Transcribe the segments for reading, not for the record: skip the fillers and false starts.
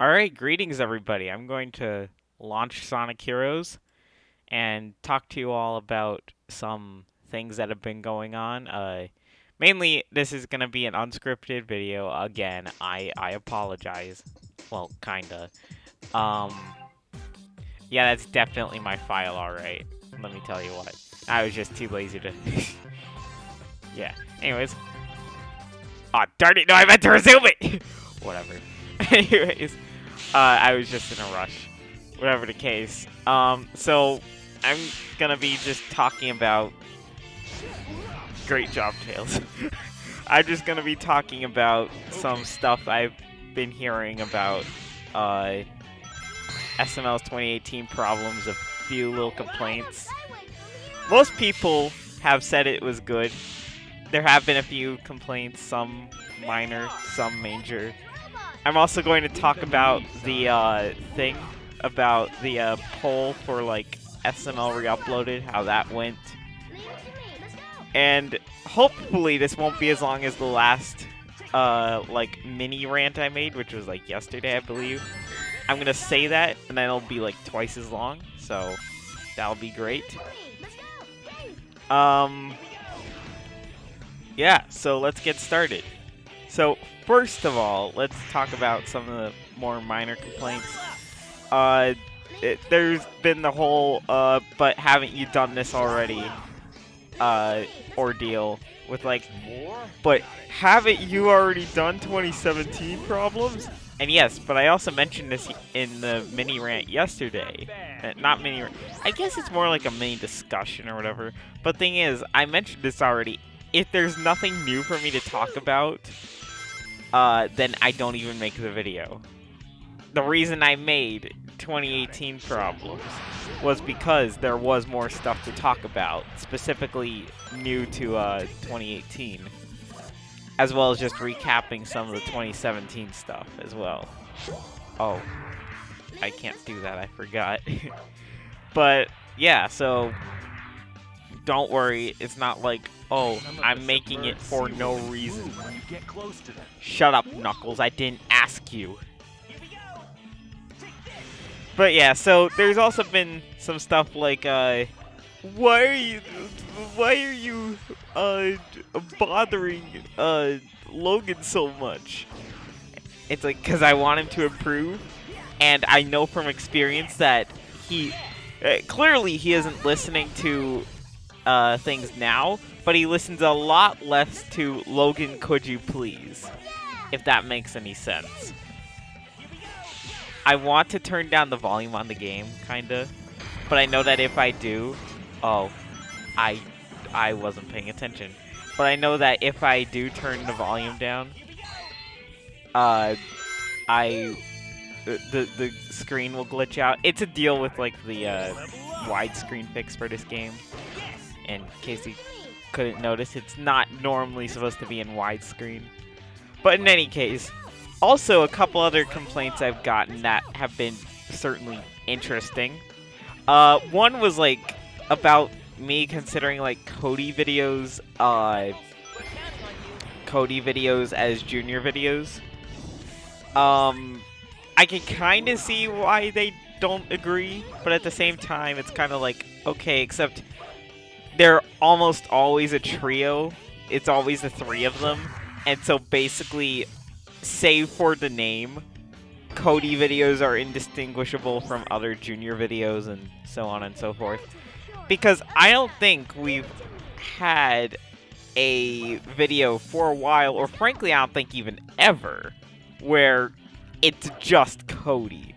Alright, greetings everybody. I'm going to launch Sonic Heroes and talk to you all about some things that have been going on. Mainly, this is going to be an unscripted video. Again, I apologize. Well, kinda. Um, yeah, that's definitely my file, alright. Let me tell you what. I was just too lazy to... yeah. Anyways. Aw, darn it, no, I meant to resume it! Whatever. Anyways. I was just in a rush. Whatever the case. So I'm gonna be just talking about. Great job, Tails. I'm just gonna be talking about some stuff I've been hearing about SML's 2018 problems, a few little complaints. Most people have said it was good. There have been a few complaints, some minor, some major. I'm also going to talk about the thing about the poll for like SML Reuploaded, how that went. And hopefully this won't be as long as the last like mini rant I made, which was like yesterday, I believe. I'm gonna say that, and then it'll be like twice as long, so that'll be great. Yeah, so let's get started. So first of all, let's talk about some of the more minor complaints. There's been the whole but haven't you done this already ordeal with like, but haven't you already done 2017 problems? And yes, but I also mentioned this in the mini rant yesterday. Not mini rant. I guess it's more like a mini discussion or whatever. But thing is, I mentioned this already. If there's nothing new for me to talk about, then I don't even make the video. The reason I made 2018 problems was because there was more stuff to talk about, specifically new to 2018, as well as just recapping some of the 2017 stuff as well. Oh, I can't do that, I forgot. But yeah, so don't worry, it's not like, oh, I'm making it for no reason. Shut up, Knuckles, I didn't ask you. But yeah, so there's also been some stuff like, why are you bothering Logan so much? It's like, cause I want him to improve, and I know from experience that he, clearly he isn't listening to things now, but he listens a lot less to Logan, could you please? If that makes any sense. I want to turn down the volume on the game, kinda, but I know that if I do, oh, I wasn't paying attention, but I know that if I do turn the volume down, the screen will glitch out. It's a deal with like the widescreen fix for this game. In case you couldn't notice, it's not normally supposed to be in widescreen. But in any case, also a couple other complaints I've gotten that have been certainly interesting. One was like about me considering like Cody videos as junior videos. I can kind of see why they don't agree, but at the same time, it's kind of like, okay, except they're almost always a trio. It's always the three of them. And so basically, save for the name, Cody videos are indistinguishable from other junior videos and so on and so forth. Because I don't think we've had a video for a while, or frankly, I don't think even ever, where it's just Cody.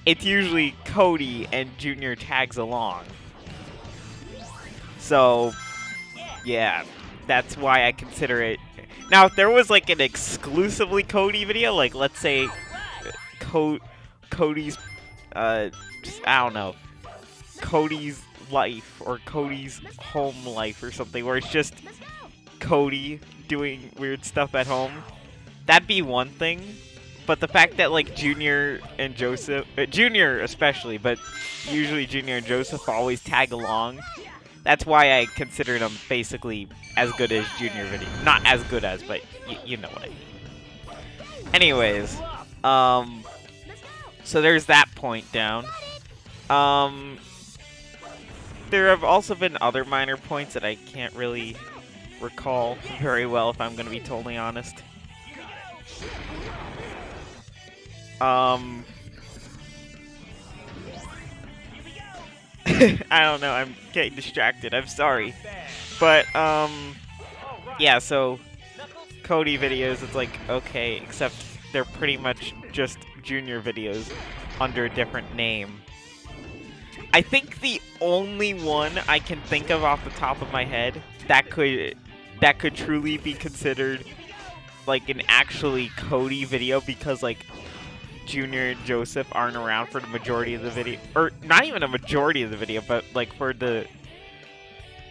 It's usually Cody and Junior tags along. So, yeah, that's why I consider it. Now, if there was like an exclusively Cody video, like let's say Cody's, I don't know, Cody's life or Cody's home life or something, where it's just Cody doing weird stuff at home, that'd be one thing. But the fact that like Junior and Joseph, Junior especially, but usually Junior and Joseph always tag along, that's why I consider them basically as good as junior video. Not as good as, but you know what I mean. Anyways, So there's that point down. There have also been other minor points that I can't really recall very well, if I'm going to be totally honest. I don't know, I'm getting distracted, I'm sorry. But, yeah, so Cody videos, it's like, okay, except they're pretty much just junior videos under a different name. I think the only one I can think of off the top of my head that could truly be considered like an actually Cody video, because like Junior and Joseph aren't around for the majority of the video, or not even a majority of the video, but like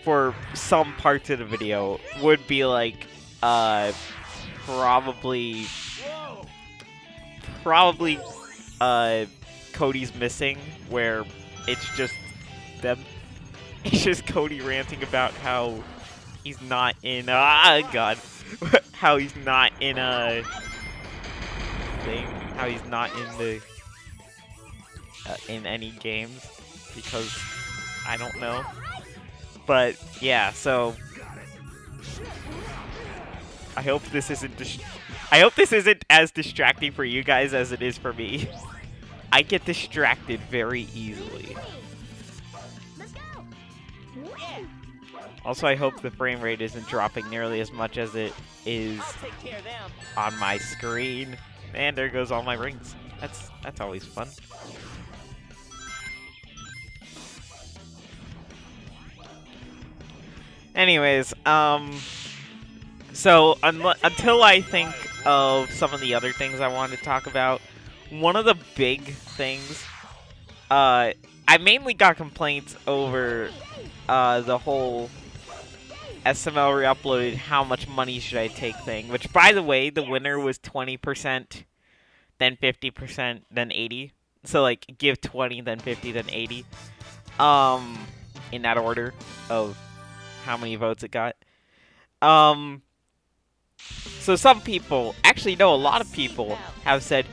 for some parts of the video, would be like probably Cody's Missing, where it's just them. It's just Cody ranting about how he's not in God, how he's not in a thing, how he's not in the in any games, because I don't know. But yeah, so I hope this isn't as distracting for you guys as it is for me. I get distracted very easily. Also, I hope the frame rate isn't dropping nearly as much as it is on my screen. And there goes all my rings. That's always fun. Anyways, so until I think of some of the other things I wanted to talk about, one of the big things, I mainly got complaints over the whole SML Reuploaded, how much money should I take thing, which, by the way, the winner was 20%, then 50%, then 80%. So, like, give 20, then 50, then 80. In that order of how many votes it got. So some people, actually no, a lot of people have said,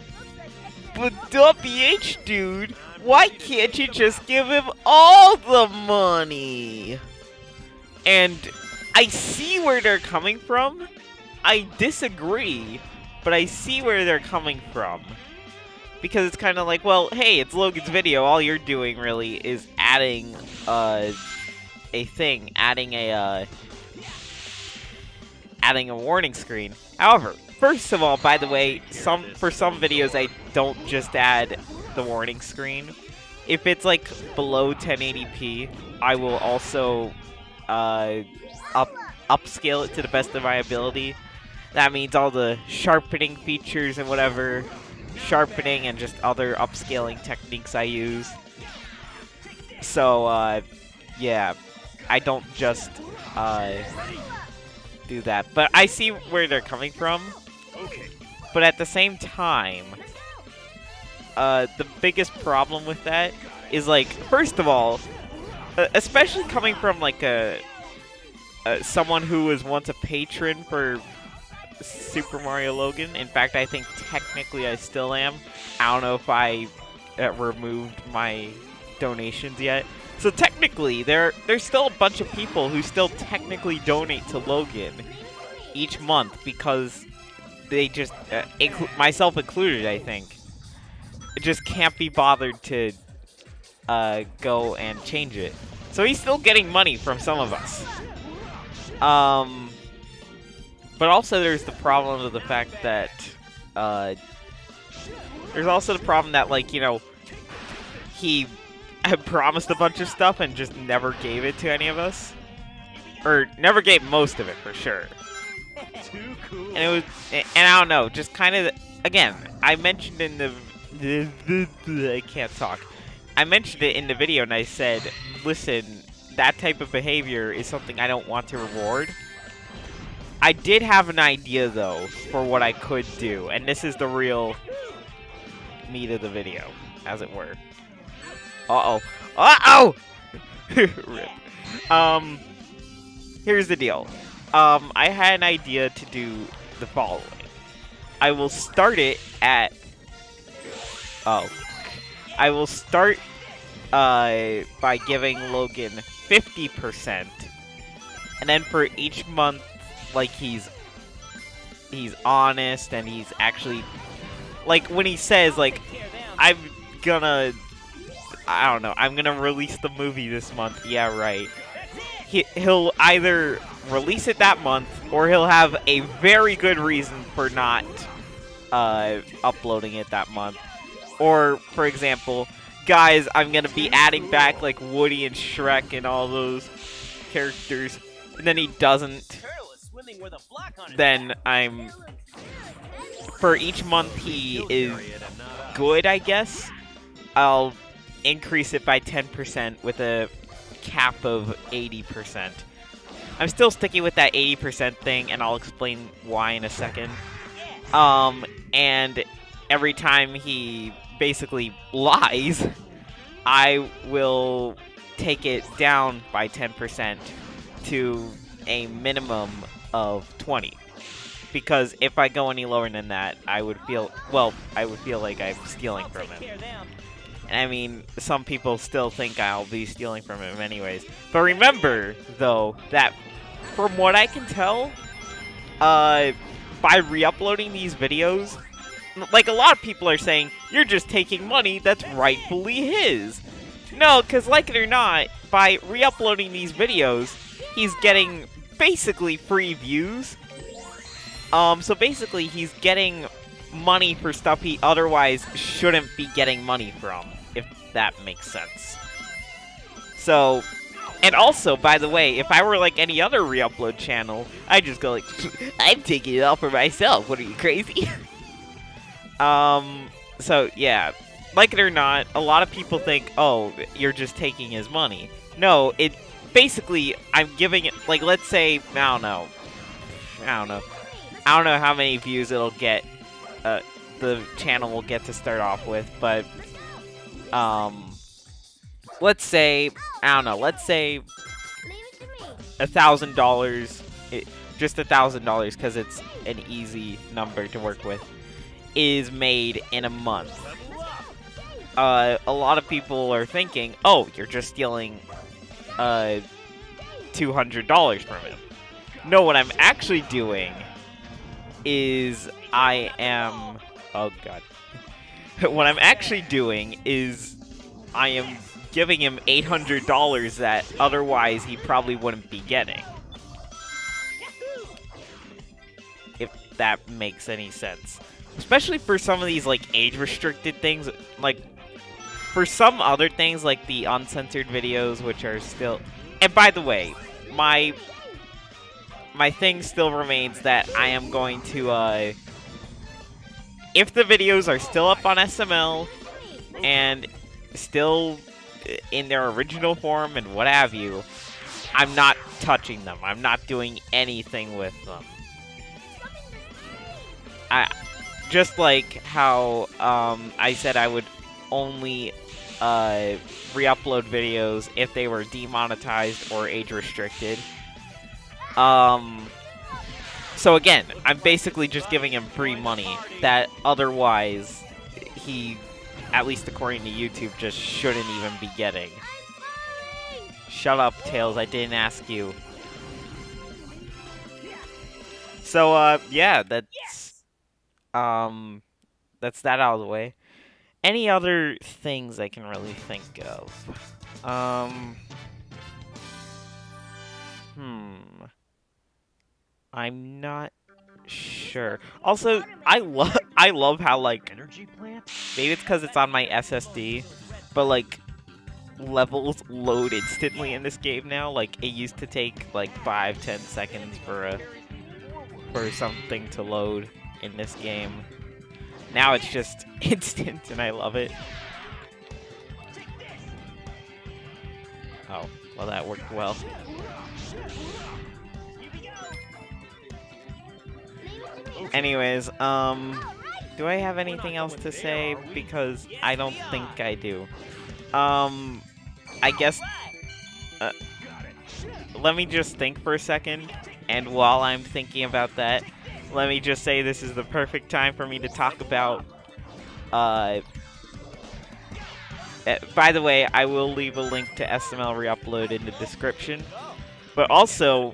but dabhdude, why can't you just give him all the money? And I see where they're coming from. I disagree, but I see where they're coming from. Because it's kind of like, well, hey, it's Logan's video. All you're doing really is adding a thing, adding a warning screen. However, first of all, by the way, for some videos I don't just add the warning screen. If it's like below 1080p, I will also upscale it to the best of my ability. That means all the sharpening features and whatever, sharpening and just other upscaling techniques I use. So yeah, I don't just do that, but I see where they're coming from. Okay. But at the same time, the biggest problem with that is, like, first of all, especially coming from like someone who was once a patron for Super Mario Logan. In fact, I think technically I still am. I don't know if I removed my donations yet. So technically, there's still a bunch of people who still technically donate to Logan each month, because they just, myself included, I think, just can't be bothered to go and change it. So he's still getting money from some of us. But also there's the problem of the fact that, there's also the problem that, like, you know, he had promised a bunch of stuff and just never gave it to any of us. Or never gave most of it, for sure. Too cool. And it was, and I don't know, just kind of, again, I mentioned in the, I can't talk. I mentioned it in the video and I said, listen, that type of behavior is something I don't want to reward. I did have an idea, though, for what I could do, and this is the real meat of the video, as it were. Uh-oh. Uh-oh! Rip. Here's the deal. I had an idea to do the following. I will start it at... Oh. I will start by giving Logan 50%, and then for each month, like he's honest and he's actually, like when he says like I'm gonna release the movie this month. Yeah, right. He'll either release it that month, or he'll have a very good reason for not uploading it that month. Or, for example, guys, I'm gonna be adding back like Woody and Shrek and all those characters, and then he doesn't. Then for each month he is good, I guess, I'll increase it by 10% with a cap of 80%. I'm still sticking with that 80% thing, and I'll explain why in a second. And every time he basically lies, I will take it down by 10% to a minimum of 20. Because if I go any lower than that, I would feel like I'm stealing from him. And I mean, some people still think I'll be stealing from him anyways. But remember, though, that from what I can tell, by re-uploading these videos, like a lot of people are saying, you're just taking money that's rightfully his. No, because like it or not, by re-uploading these videos, he's getting basically free views. So basically, he's getting money for stuff he otherwise shouldn't be getting money from, if that makes sense. So, and also, by the way, if I were like any other re-upload channel, I'd just go like, I'm taking it all for myself. What are you, crazy? So yeah, like it or not, a lot of people think, oh, you're just taking his money. No, it basically, I'm giving it, like, let's say, I don't know how many views it'll get, the channel will get to start off with, but, let's say, $1,000, just $1,000, because it's an easy number to work with, is made in a month. A lot of people are thinking, oh, you're just stealing, $200 from him. No, what I'm actually doing is what I'm actually doing is I am giving him $800 that otherwise he probably wouldn't be getting. If that makes any sense. Especially for some of these, like, age-restricted things. Like, for some other things, like the uncensored videos, which are still... And by the way, my thing still remains that I am going to, if the videos are still up on SML and still in their original form and what have you, I'm not touching them. I'm not doing anything with them. Just like how I said I would only re-upload videos if they were demonetized or age-restricted. So again, I'm basically just giving him free money that otherwise he, at least according to YouTube, just shouldn't even be getting. Shut up, Tails, I didn't ask you. So, yeah, that's that out of the way. Any other things I can really think of? I'm not sure. Also, I love how, like, maybe it's because it's on my SSD, but, like, levels load instantly in this game now. Like, it used to take, like, 5-10 seconds for something to load in this game. Now it's just instant, and I love it. Oh, well, that worked well. Anyways, do I have anything else to say? Because I don't think I do. I guess, let me just think for a second, and while I'm thinking about that, let me just say this is the perfect time for me to talk about, By the way, I will leave a link to SML Reuploaded in the description. But also,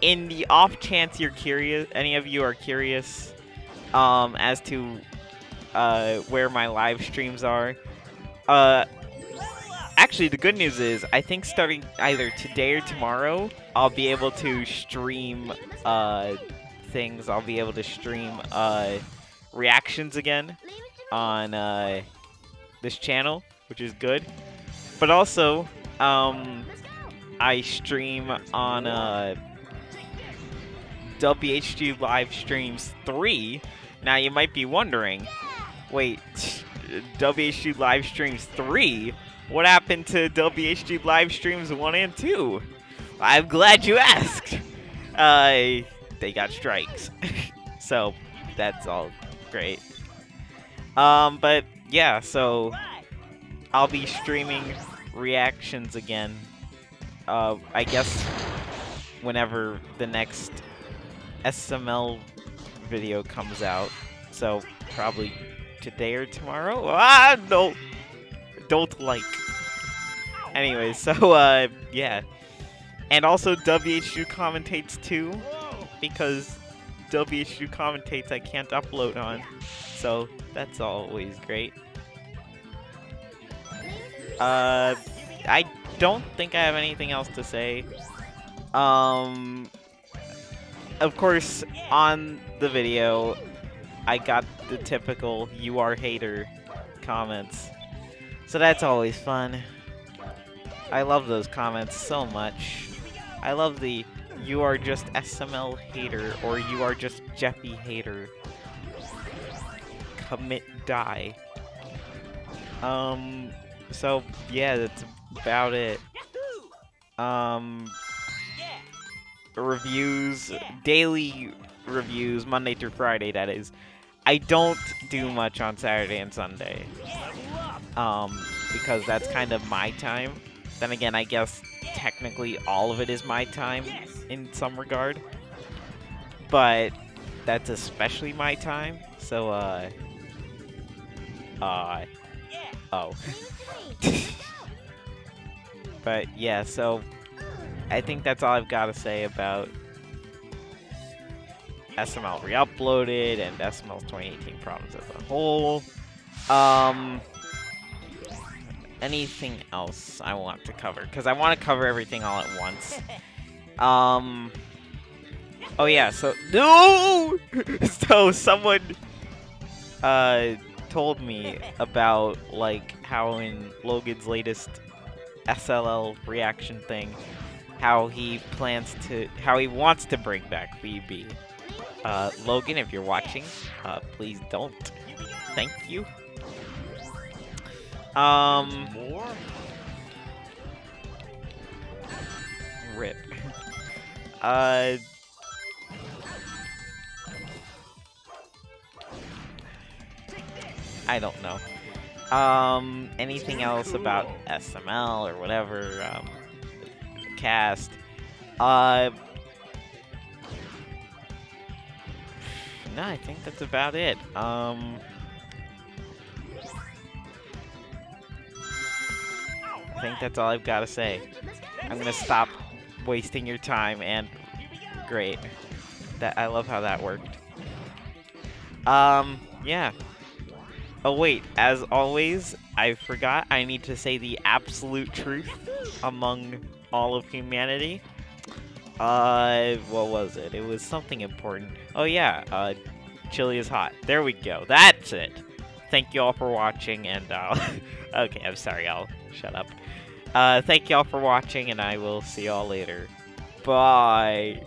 in the off chance you're curious, any of you are curious as to where my live streams are, actually, the good news is, I think starting either today or tomorrow, I'll be able to stream things. I'll be able to stream reactions again on this channel, which is good. But also, I stream on WHG Live Streams 3. Now, you might be wondering, wait, WHG Live Streams 3? What happened to WHG Live Streams 1 and 2? I'm glad you asked. They got strikes. So, that's all great. But, yeah, so I'll be streaming reactions again. I guess whenever the next SML video comes out. So, probably today or tomorrow? Ah, no! Don't like. Anyway, so, yeah. And also, WHU commentates too, because WHU commentates I can't upload on. So, that's always great. I don't think I have anything else to say. Of course, on the video, I got the typical "you are hater" comments. So that's always fun. I love those comments so much. I love the "you are just SML hater" or "you are just Jeffy hater." Commit die. So yeah, that's about it. Reviews, daily reviews, Monday through Friday, that is. I don't do much on Saturday and Sunday. Because that's kind of my time. Then again, I guess technically all of it is my time in some regard. But that's especially my time. So, oh. But yeah, so I think that's all I've got to say about SML Reuploaded and SML's 2018 problems as a whole. Anything else I want to cover? Because I want to cover everything all at once. Oh yeah, so no! So someone told me about like how in Logan's latest SLL reaction thing, how he wants to bring back VB. Logan, if you're watching, please don't. Thank you. More? Rip. I don't know. Anything else about SML or whatever, cast? No, I think that's about it. I think that's all I've got to say. I'm gonna stop wasting your time, and great. I love how that worked. Yeah. Oh wait, as always, I forgot I need to say the absolute truth among all of humanity. What was it? It was something important. Oh yeah, chili is hot. There we go. That's it. Thank you all for watching, and okay, I'm sorry, I'll shut up. Thank you all for watching, and I will see y'all later. Bye.